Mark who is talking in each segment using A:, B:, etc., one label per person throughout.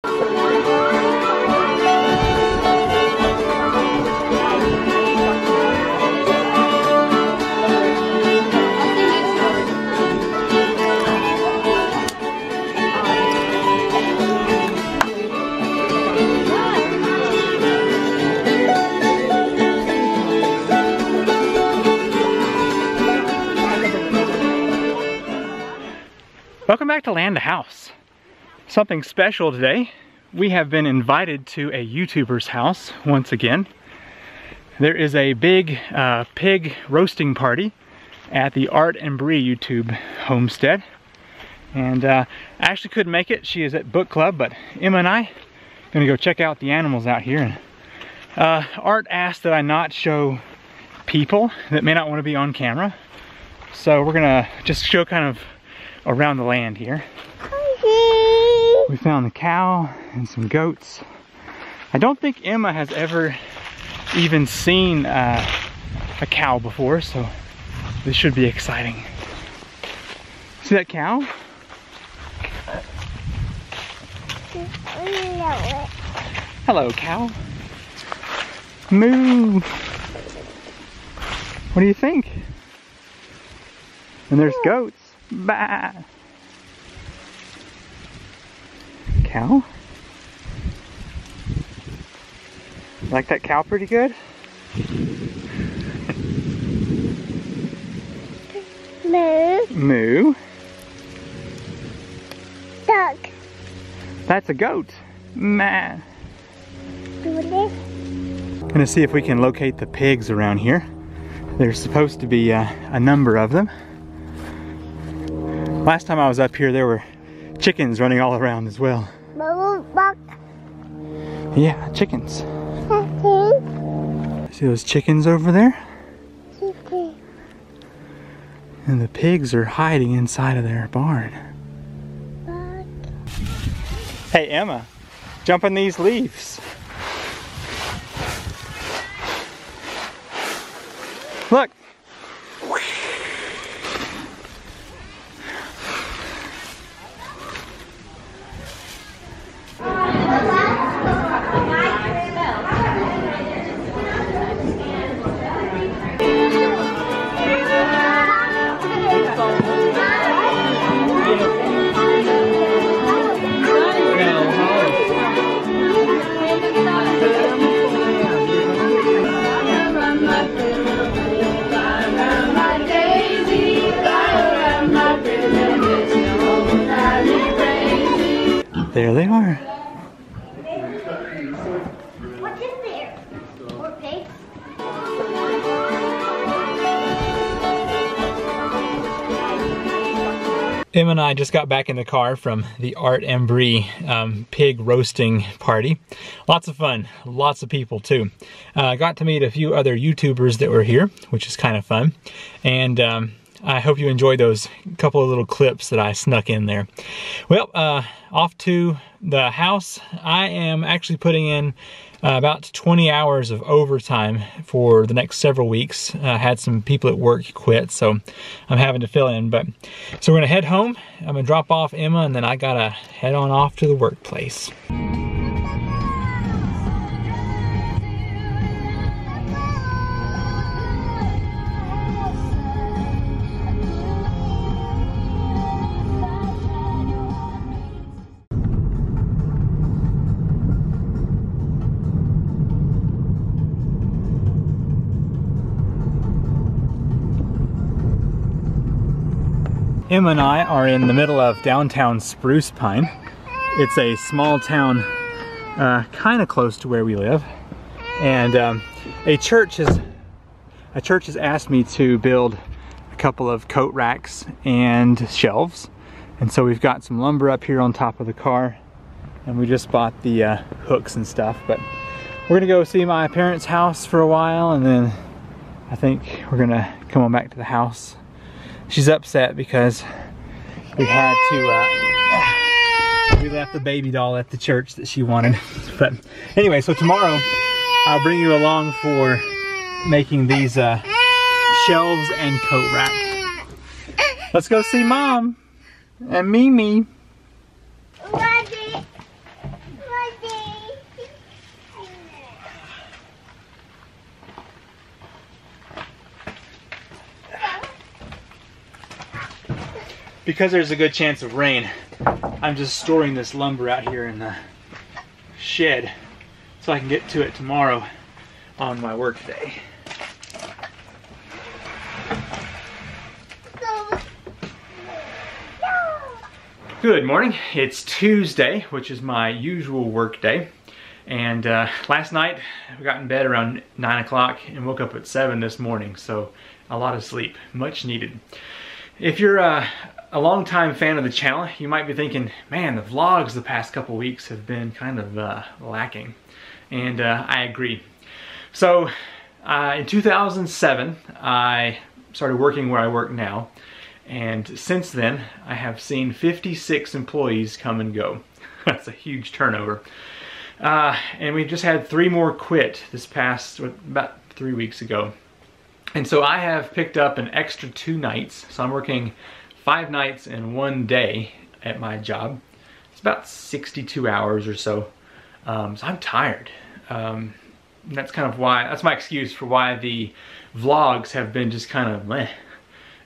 A: Welcome back to Land to House. Something special today. We have been invited to a YouTuber's house once again. There is a big pig roasting party at the Art and Bri YouTube Homestead. And I actually couldn't make it. She is at book club, but Emma and I are gonna go check out the animals out here. And Art asked that I not show people that may not want to be on camera. So we're gonna just show kind of around the land here. We found the cow and some goats. I don't think Emma has ever even seen a cow before, so this should be exciting. See that cow? Hello, cow. Moo. What do you think? And there's goats. Bah. Cow? Like that cow pretty good?
B: Moo.
A: Moo.
B: Duck.
A: That's a goat. Meh.
B: Do this.
A: Gonna see if we can locate the pigs around here. There's supposed to be a number of them. Last time I was up here, there were chickens running all around as well. Yeah, chickens. See those chickens over there? And the pigs are hiding inside of their barn. Hey Emma, jump on these leaves. Look. There they are.
B: What's in there? More pigs?
A: Emma and I just got back in the car from the Art and Bri pig roasting party. Lots of fun, lots of people too. Got to meet a few other YouTubers that were here, which is kind of fun. And I hope you enjoyed those couple of little clips that I snuck in there. Well, off to the house. I am actually putting in about 20 hours of overtime for the next several weeks. Had some people at work quit, so I'm having to fill in. But so we're gonna head home. I'm gonna drop off Emma, and then I gotta head on off to the workplace. Emma and I are in the middle of downtown Spruce Pine. It's a small town kind of close to where we live. And a church has asked me to build a couple of coat racks and shelves. And so we've got some lumber up here on top of the car, and we just bought the hooks and stuff. But we're gonna go see my parents' house for a while, and then I think we're gonna come on back to the house. She's upset because we had to, we left the baby doll at the church that she wanted. But anyway, so tomorrow I'll bring you along for making these shelves and coat racks. Let's go see Mom and Mimi. because there's a good chance of rain, I'm just storing this lumber out here in the shed so I can get to it tomorrow on my work day. Good morning. It's Tuesday, which is my usual work day. And last night I got in bed around 9 o'clock and woke up at 7 this morning, so a lot of sleep, much needed. If you're a long-time fan of the channel, you might be thinking, man, the vlogs the past couple weeks have been kind of lacking. And I agree. So in 2007, I started working where I work now. And since then, I have seen 56 employees come and go. That's a huge turnover. And we just had 3 more quit this past, about 3 weeks ago. And so I have picked up an extra 2 nights. So I'm working 5 nights and 1 day at my job. It's about 62 hours or so. So I'm tired. That's kind of why, that's my excuse for why the vlogs have been just kind of meh.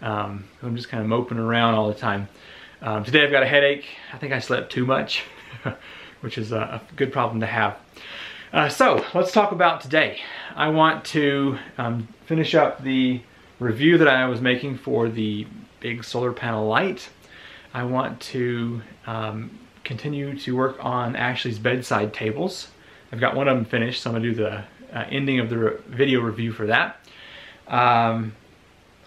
A: I'm just kind of moping around all the time. Today I've got a headache. I think I slept too much, which is a good problem to have. So let's talk about today. I want to finish up the review that I was making for the big solar panel light. I want to continue to work on Ashley's bedside tables. I've got one of them finished, so I'm gonna do the ending of the video review for that.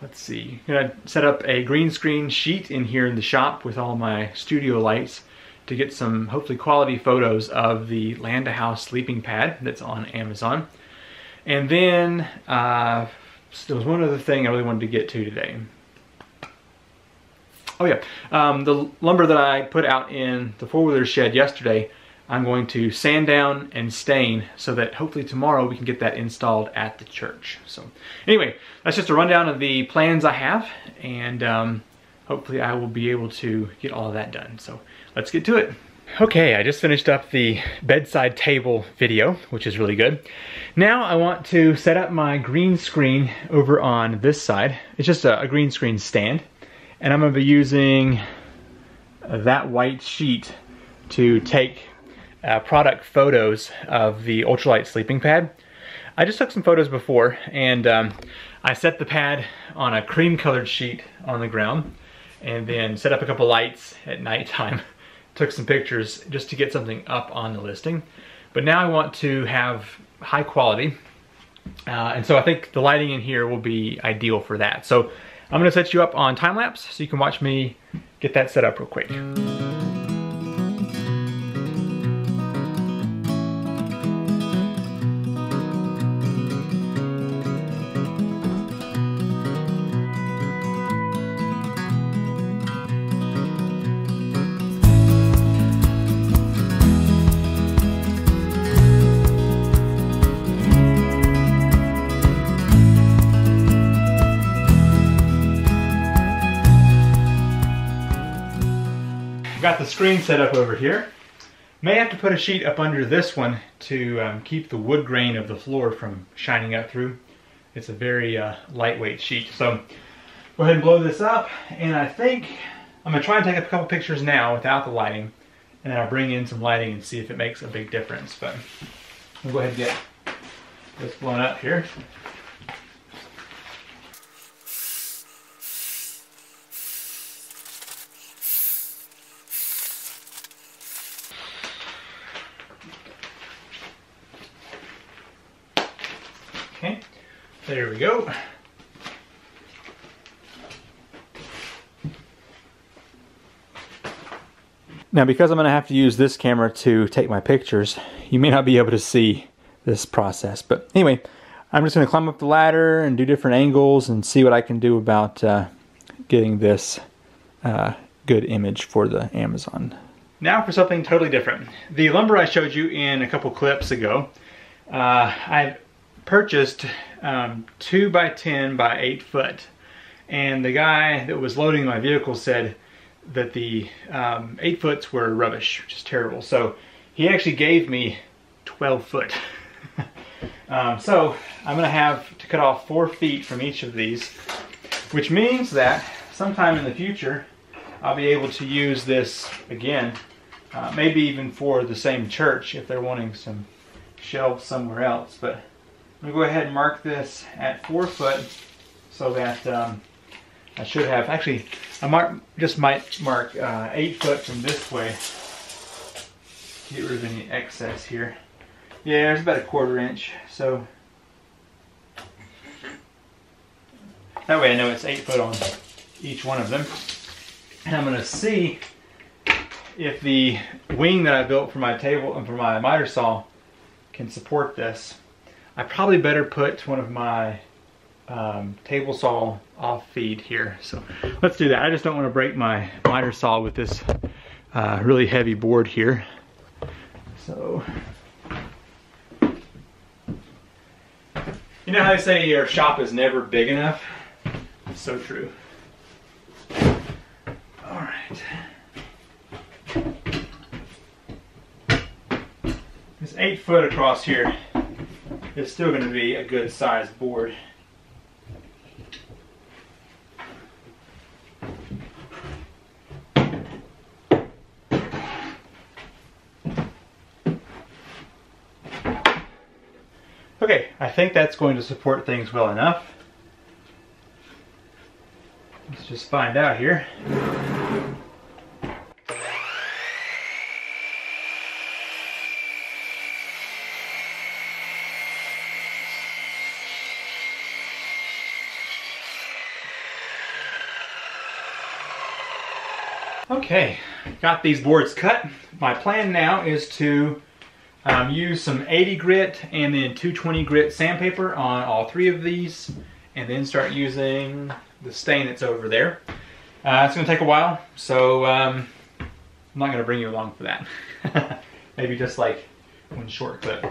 A: Let's see, I'm gonna set up a green screen sheet in here in the shop with all my studio lights to get some hopefully quality photos of the Land to House sleeping pad that's on Amazon. And then there was one other thing I really wanted to get to today. Oh yeah, the lumber that I put out in the 4-wheeler shed yesterday, I'm going to sand down and stain so that hopefully tomorrow we can get that installed at the church. So anyway, that's just a rundown of the plans I have, and hopefully I will be able to get all of that done. So let's get to it. Okay, I just finished up the bedside table video, which is really good. Now I want to set up my green screen over on this side. It's just a green screen stand, and I'm going to be using that white sheet to take product photos of the Ultralight sleeping pad. I just took some photos before, and I set the pad on a cream colored sheet on the ground and then set up a couple lights at nighttime. Took some pictures just to get something up on the listing. But now I want to have high quality, and so I think the lighting in here will be ideal for that. So I'm gonna set you up on time lapse so you can watch me get that set up real quick. Got the screen set up over here. May have to put a sheet up under this one to keep the wood grain of the floor from shining up through. It's a very lightweight sheet. So go ahead and blow this up, and I think I'm gonna try and take a couple pictures now without the lighting, and then I'll bring in some lighting and see if it makes a big difference. But we'll go ahead and get this blown up here. Okay, there we go. Now, because I'm going to have to use this camera to take my pictures, you may not be able to see this process. But anyway, I'm just going to climb up the ladder and do different angles and see what I can do about getting this good image for the Amazon. Now for something totally different. The lumber I showed you in a couple clips ago, I purchased 2 by 10 by 8 foot, and the guy that was loading my vehicle said that the 8 foots were rubbish, which is terrible. So he actually gave me 12 foot. So I'm gonna have to cut off 4 feet from each of these, which means that sometime in the future I'll be able to use this again, maybe even for the same church if they're wanting some shelves somewhere else. But I'm going to go ahead and mark this at 4 foot so that I should have, actually, I might mark 8 foot from this way. Get rid of any excess here. Yeah, there's about a 1/4 inch, so that way I know it's 8 foot on each one of them. And I'm going to see if the wing that I built for my table and for my miter saw can support this. I probably better put one of my table saw off feed here. So let's do that. I just don't want to break my miter saw with this really heavy board here. So, you know how they say your shop is never big enough? It's so true. All right. This 8 foot across here is still going to be a good sized board. Okay, I think that's going to support things well enough. Let's just find out here. Okay, got these boards cut. My plan now is to use some 80 grit and then 220 grit sandpaper on all 3 of these, and then start using the stain that's over there. It's going to take a while, so I'm not going to bring you along for that. Maybe just like one short clip.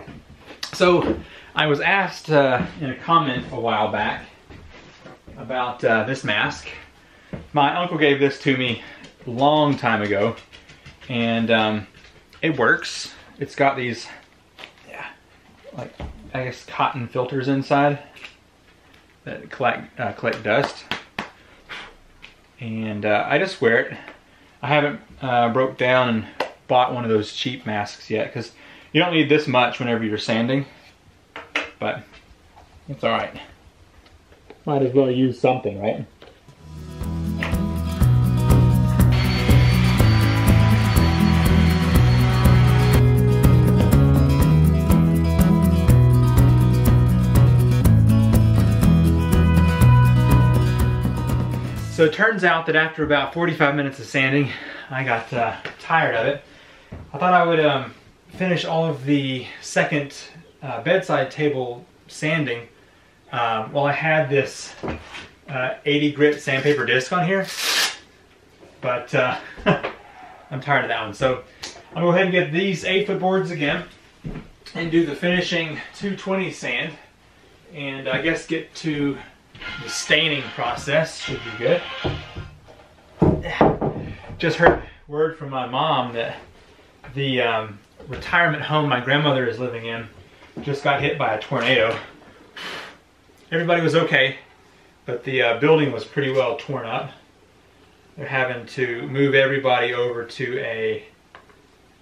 A: So I was asked in a comment a while back about this mask. My uncle gave this to me a long time ago, and it works. It's got these, like, I guess cotton filters inside that collect dust. And I just wear it. I haven't broke down and bought one of those cheap masks yet, because you don't need this much whenever you're sanding, but it's all right. Might as well use something, right? So it turns out that after about 45 minutes of sanding, I got tired of it. I thought I would finish all of the second bedside table sanding while I had this 80 grit sandpaper disc on here, but I'm tired of that one. So I'll go ahead and get these 8 foot boards again and do the finishing 220 sand, and I guess get to the staining process. Should be good. Just heard word from my mom that the retirement home my grandmother is living in just got hit by a tornado. Everybody was okay, but the building was pretty well torn up. They're having to move everybody over to a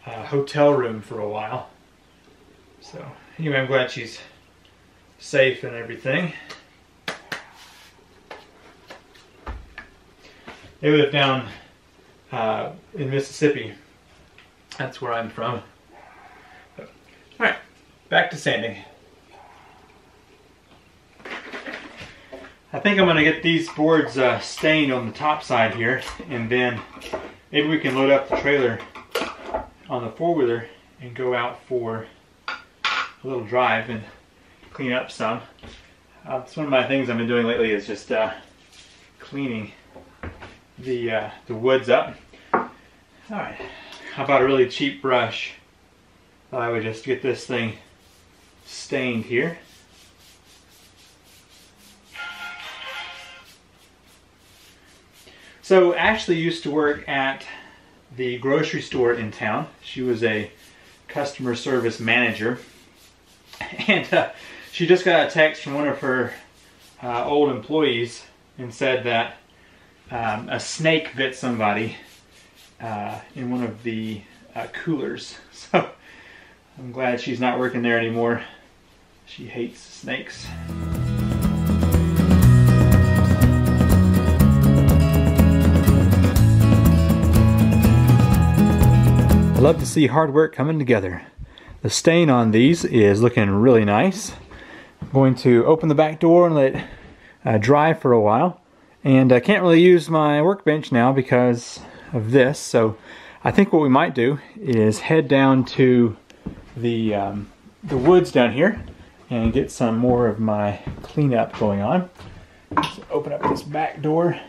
A: hotel room for a while. So anyway, I'm glad she's safe and everything. They live down in Mississippi. That's where I'm from. All right, back to sanding. I think I'm going to get these boards stained on the top side here, and then maybe we can load up the trailer on the four-wheeler and go out for a little drive and clean up some. It's one of my things I've been doing lately, is just cleaning the woods up. Alright, how about a really cheap brush? I would just get this thing stained here. So Ashley used to work at the grocery store in town. She was a customer service manager, and she just got a text from one of her old employees and said that a snake bit somebody in one of the coolers. So I'm glad she's not working there anymore. She hates snakes. I love to see hard work coming together. The stain on these is looking really nice. I'm going to open the back door and let it dry for a while. And I can't really use my workbench now because of this. So I think what we might do is head down to the woods down here and get some more of my cleanup going on. So open up this back door.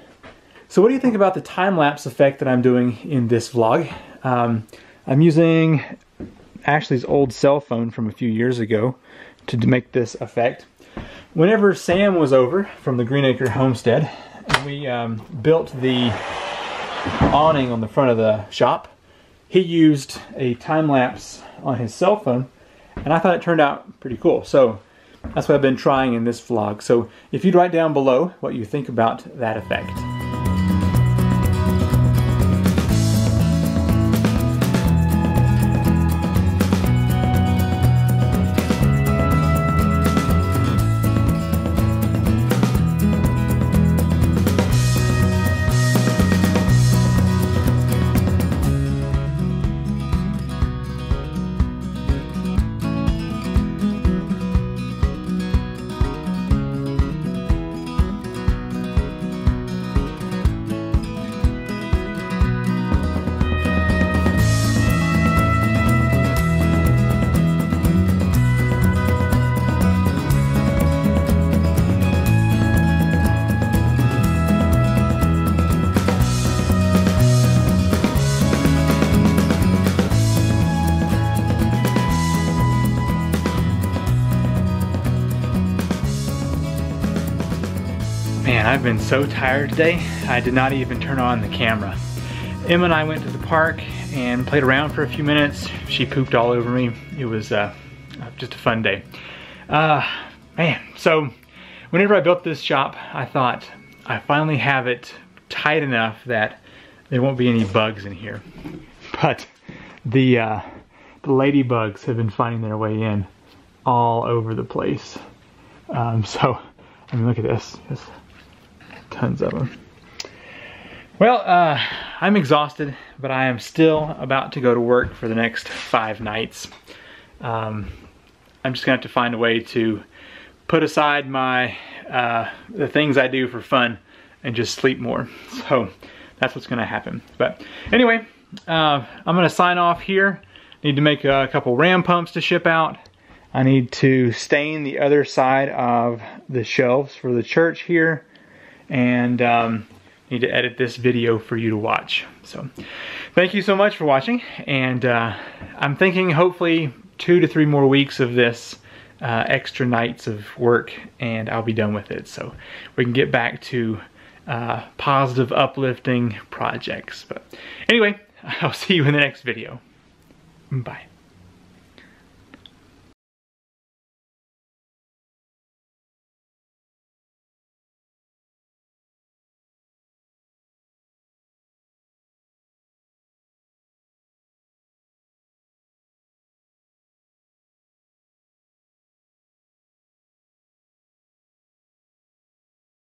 A: So what do you think about the time-lapse effect that I'm doing in this vlog? I'm using Ashley's old cell phone from a few years ago to make this effect. Whenever Sam was over from the Greenacre Homestead, and we built the awning on the front of the shop, he used a time-lapse on his cell phone, and I thought it turned out pretty cool. So that's what I've been trying in this vlog. So if you'd write down below what you think about that effect. Man, I've been so tired today, I did not even turn on the camera. Emma and I went to the park and played around for a few minutes. She pooped all over me. It was just a fun day. Man, so whenever I built this shop, I thought I finally have it tight enough that there won't be any bugs in here. But the ladybugs have been finding their way in all over the place. So, I mean, look at this. There's tons of them. Well, I'm exhausted, but I am still about to go to work for the next 5 nights. I'm just gonna have to find a way to put aside my the things I do for fun and just sleep more. So that's what's gonna happen. But anyway, I'm gonna sign off here. Need to make a couple ram pumps to ship out. I need to stain the other side of the shelves for the church here, and need to edit this video for you to watch. So thank you so much for watching, and I'm thinking hopefully 2 to 3 more weeks of this extra nights of work and I'll be done with it, so we can get back to positive, uplifting projects. But anyway, I'll see you in the next video. Bye.